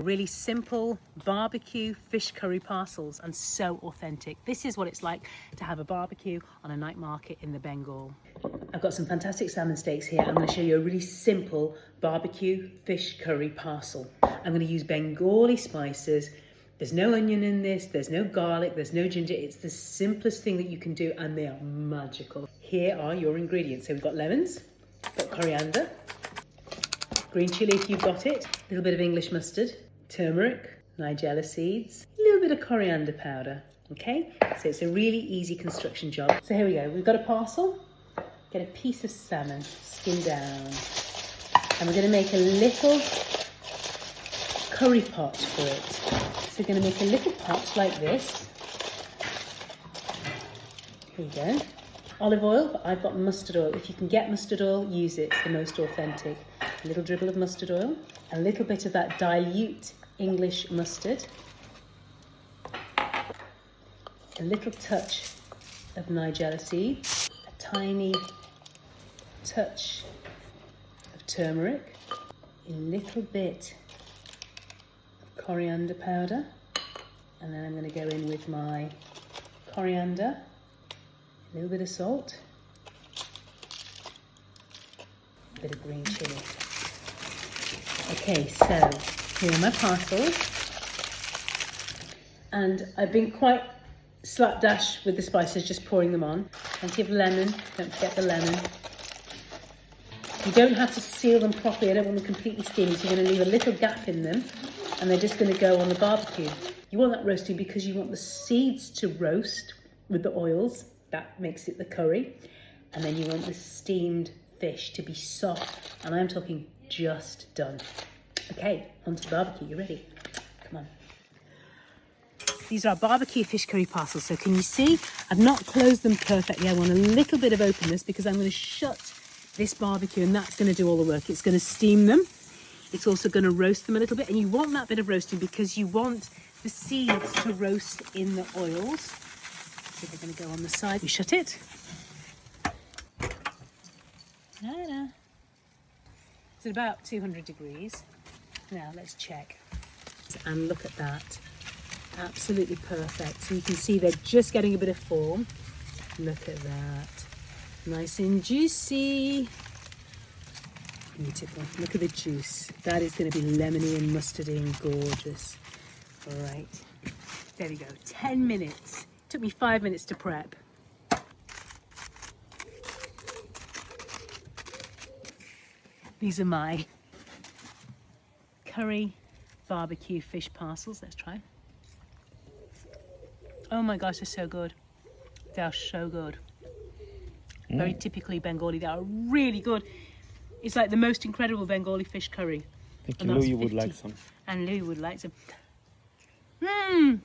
Really simple barbecue fish curry parcels, and so authentic. This is what it's like to have a barbecue on a night market in the Bengal. I've got some fantastic salmon steaks here. I'm going to show you a really simple barbecue fish curry parcel. I'm going to use Bengali spices. There's no onion in this, there's no garlic, there's no ginger. It's the simplest thing that you can do, and they are magical. Here are your ingredients. So we've got lemons, got coriander, green chilli if you've got it, a little bit of English mustard, turmeric, nigella seeds, a little bit of coriander powder. Okay, so it's a really easy construction job. So here we go, we've got a parcel. Get a piece of salmon, skin down, and we're going to make a little curry pot for it. So we're going to make a little pot like this. Here we go. Olive oil, but I've got mustard oil. If you can get mustard oil, use it. It's the most authentic. A little dribble of mustard oil, a little bit of that dilute English mustard, a little touch of nigella seeds, a tiny touch of turmeric, a little bit of coriander powder, and then I'm going to go in with my coriander, a little bit of salt, a bit of green chili. Okay, so here are my parcels, and I've been quite slapdash with the spices, just pouring them on. Plenty of lemon, don't forget the lemon. You don't have to seal them properly, I don't want them completely steamy, so you're going to leave a little gap in them, and they're just going to go on the barbecue. You want that roasting because you want the seeds to roast with the oils, that makes it the curry, and then you want the steamed fish to be soft, and I'm talking just done. Okay, onto the barbecue, you ready? Come on. These are our barbecue fish curry parcels, so can you see? I've not closed them perfectly. I want a little bit of openness because I'm going to shut this barbecue, and that's going to do all the work. It's going to steam them. It's also going to roast them a little bit, and you want that bit of roasting because you want the seeds to roast in the oils. So they're going to go on the side. We shut it. It's at about 200 degrees. Now let's check. And look at that. Absolutely perfect. So you can see they're just getting a bit of form. Look at that. Nice and juicy. Beautiful. Look at the juice. That is going to be lemony and mustardy and gorgeous. All right. There we go. 10 minutes. Took me 5 minutes to prep. These are my curry barbecue fish parcels. Let's try. Oh my gosh, they're so good. They are so good. Very typically Bengali. They are really good. It's like the most incredible Bengali fish curry. I think Louis would like some. And Louis would like some. Mmm.